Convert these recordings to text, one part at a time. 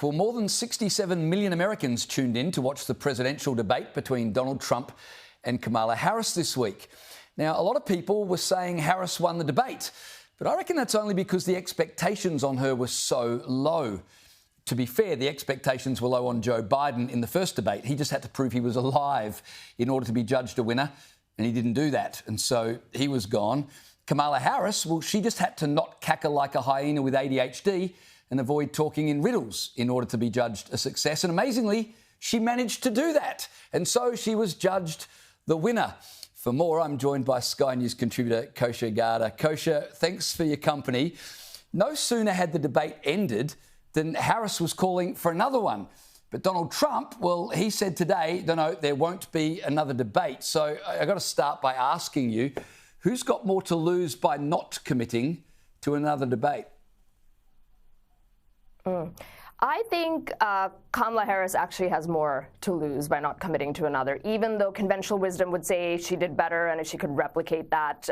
Well, more than 67 million Americans tuned in to watch the presidential debate between Donald Trump and Kamala Harris this week. Now, a lot of people were saying Harris won the debate, but I reckon that's only because the expectations on her were so low. To be fair, the expectations were low on Joe Biden in the first debate. He just had to prove he was alive in order to be judged a winner, and he didn't do that, and so he was gone. Kamala Harris, well, she just had to not cackle like a hyena with ADHD and avoid talking in riddles in order to be judged a success. And amazingly, she managed to do that. And so she was judged the winner. For more, I'm joined by Sky News contributor Kosha Garda. Kosha, thanks for your company. No sooner had the debate ended than Harris was calling for another one. But Donald Trump, well, he said today, no, there won't be another debate. So I got to start by asking you, who's got more to lose by not committing to another debate? I think Kamala Harris actually has more to lose by not committing to another, even though conventional wisdom would say she did better, and if she could replicate that,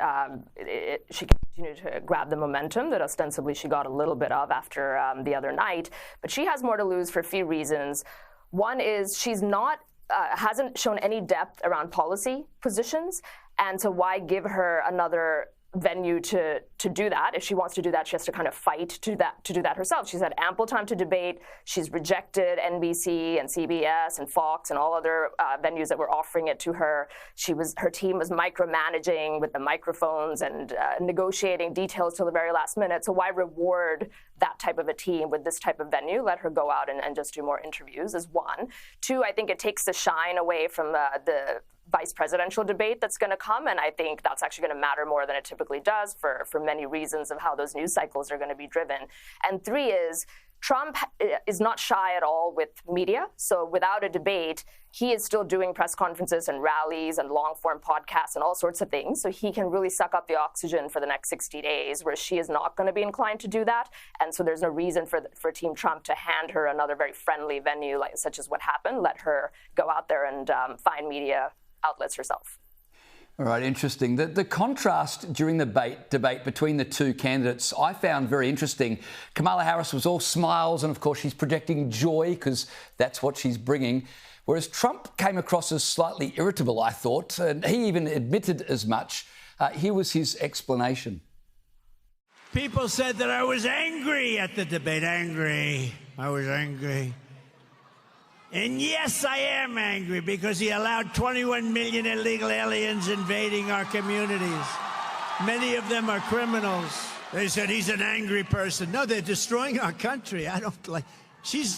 she could continue to grab the momentum that ostensibly she got a little bit of after the other night. But she has more to lose for a few reasons. One is she's not hasn't shown any depth around policy positions, and so why give her another venue to do that? If she wants to do that, she has to kind of fight to do that herself. She's had ample time to debate. She's rejected NBC and CBS and Fox and all other venues that were offering it to her. Her team was micromanaging with the microphones and negotiating details till the very last minute. So why reward that type of a team with this type of venue? Let her go out and just do more interviews is one. Two, I think it takes the shine away from the vice presidential debate that's going to come, and I think that's actually going to matter more than it typically does for many reasons of how those news cycles are going to be driven. And three is Trump is not shy at all with media, so without a debate, he is still doing press conferences and rallies and long-form podcasts and all sorts of things, so he can really suck up the oxygen for the next 60 days, whereas she is not going to be inclined to do that, and so there's no reason for Team Trump to hand her another very friendly venue, such as what happened. Let her go out there and find media outlets herself. All right, interesting. The contrast during the debate between the two candidates I found very interesting. Kamala Harris was all smiles, and of course she's projecting joy because that's what she's bringing, whereas Trump came across as slightly irritable, I thought, and he even admitted as much. Here was his explanation. People said that I was angry at the debate. Angry. I was angry. And yes, I am angry because he allowed 21 million illegal aliens invading our communities. Many of them are criminals. They said he's an angry person. No, they're destroying our country. I don't like. She's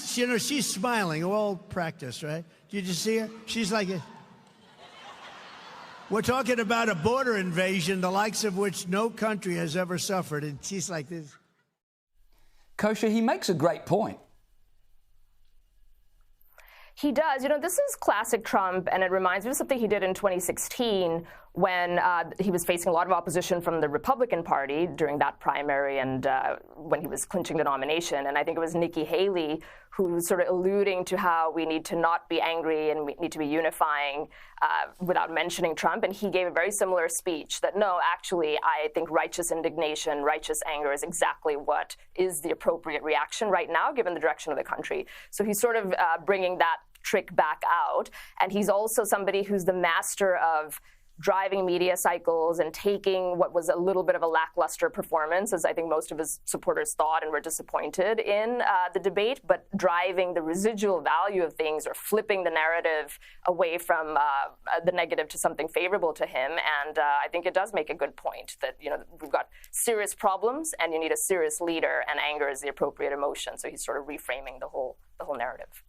smiling. All practice, right? Did you see her? She's like a. We're talking about a border invasion, the likes of which no country has ever suffered, and she's like this. Kosha, he makes a great point. He does. This is classic Trump, and it reminds me of something he did in 2016 when he was facing a lot of opposition from the Republican Party during that primary and when he was clinching the nomination. And I think it was Nikki Haley who was sort of alluding to how we need to not be angry and we need to be unifying without mentioning Trump. And he gave a very similar speech that, no, actually, I think righteous indignation, righteous anger is exactly what is the appropriate reaction right now, given the direction of the country. So he's sort of bringing that trick back out. And he's also somebody who's the master of driving media cycles and taking what was a little bit of a lackluster performance, as I think most of his supporters thought and were disappointed in the debate, but driving the residual value of things or flipping the narrative away from the negative to something favorable to him. And I think it does make a good point that, we've got serious problems and you need a serious leader, and anger is the appropriate emotion. So he's sort of reframing the whole narrative.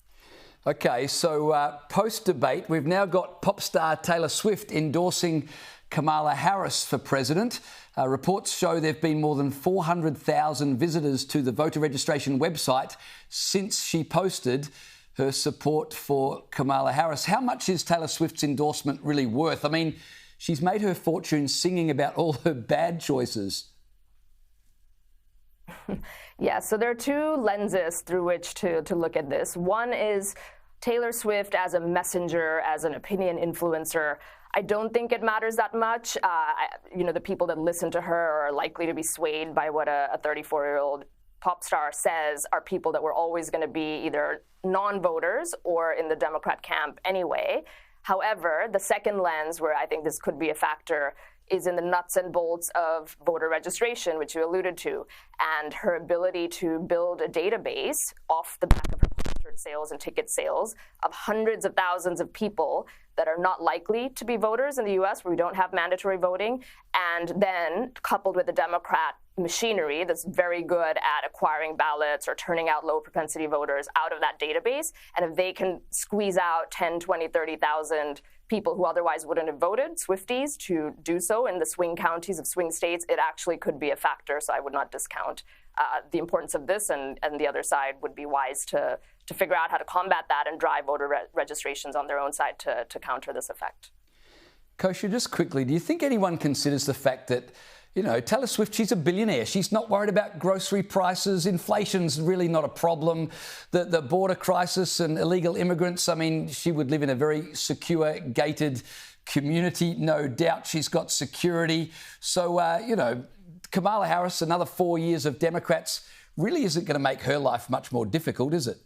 OK, so post-debate, we've now got pop star Taylor Swift endorsing Kamala Harris for president. Reports show there have been more than 400,000 visitors to the voter registration website since she posted her support for Kamala Harris. How much is Taylor Swift's endorsement really worth? I mean, she's made her fortune singing about all her bad choices. Yeah, so there are two lenses through which to look at this. One is Taylor Swift as a messenger, as an opinion influencer. I don't think it matters that much. The people that listen to her are likely to be swayed by what a 34-year-old pop star says are people that were always going to be either non-voters or in the Democrat camp anyway. However, the second lens where I think this could be a factor is in the nuts and bolts of voter registration, which you alluded to, and her ability to build a database off the back of her concert sales and ticket sales of hundreds of thousands of people that are not likely to be voters in the U.S., where we don't have mandatory voting, and then coupled with the Democrat machinery that's very good at acquiring ballots or turning out low propensity voters out of that database. And if they can squeeze out 10, 20, 30,000 people who otherwise wouldn't have voted, Swifties, to do so in the swing counties of swing states, it actually could be a factor. So I would not discount the importance of this, and the other side would be wise to figure out how to combat that and drive voter registrations on their own side to counter this effect. Kosha, just quickly, do you think anyone considers the fact that, you know, Taylor Swift, she's a billionaire. She's not worried about grocery prices. Inflation's really not a problem. The border crisis and illegal immigrants, I mean, she would live in a very secure, gated community. No doubt she's got security. So, you know, Kamala Harris, another 4 years of Democrats, really isn't going to make her life much more difficult, is it?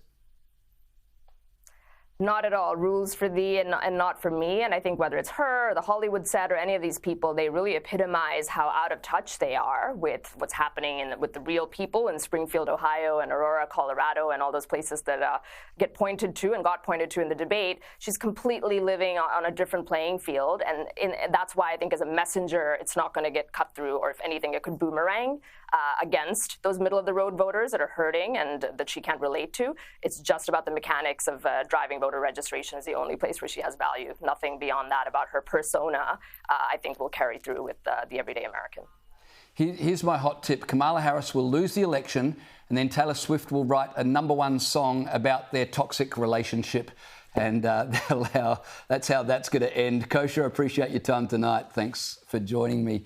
Not at all. Rules for thee and not for me. And I think whether it's her or the Hollywood set or any of these people, they really epitomize how out of touch they are with what's happening with the real people in Springfield, Ohio, and Aurora, Colorado, and all those places that get pointed to and got pointed to in the debate. She's completely living on a different playing field. And that's why I think as a messenger, it's not going to get cut through, or if anything, it could boomerang against those middle-of-the-road voters that are hurting and that she can't relate to. It's just about the mechanics of driving voter registration is the only place where she has value. Nothing beyond that about her persona, I think, will carry through with the everyday American. Here's my hot tip. Kamala Harris will lose the election, and then Taylor Swift will write a #1 song about their toxic relationship. And that's how that's going to end. Kosha, I appreciate your time tonight. Thanks for joining me.